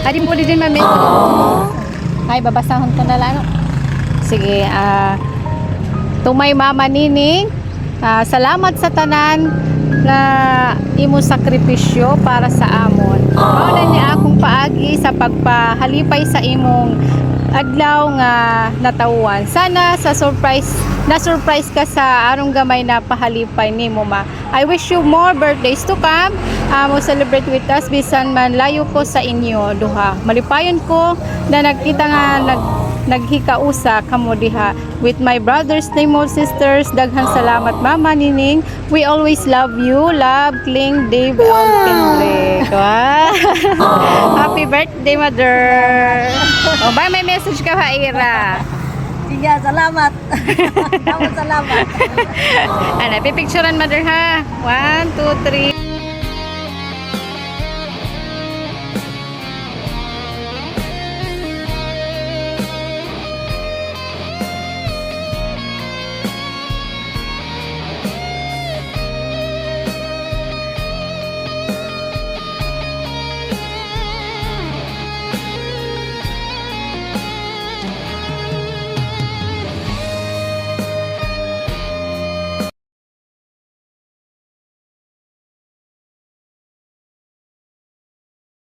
Adi po din mami. Ay, babasahon ko na lang. Sige, tumay mama nining. Salamat sa tanan na imo sakripisyo para sa amon. Mao na ni akong paagi sa pagpahalipay sa imong adlaw nga natawhan. Sana sa na-surprise ka sa arong gamay na pahalipay nimo ma. I wish you more birthdays to come. Mo celebrate with us bisan man layo ko sa inyo duha. Malipayon ko na nagkita nga naghikausa kamo diha with my brothers nimo sisters. Daghan salamat mama nining. We always love you. Love Kling Dave Alpinrek. Wow. Happy birthday mother. Oh, bye, may message ka ha Ira. Sige, salamat. Salamat. Ano, pipicturean mother ha. 1, 2, 3.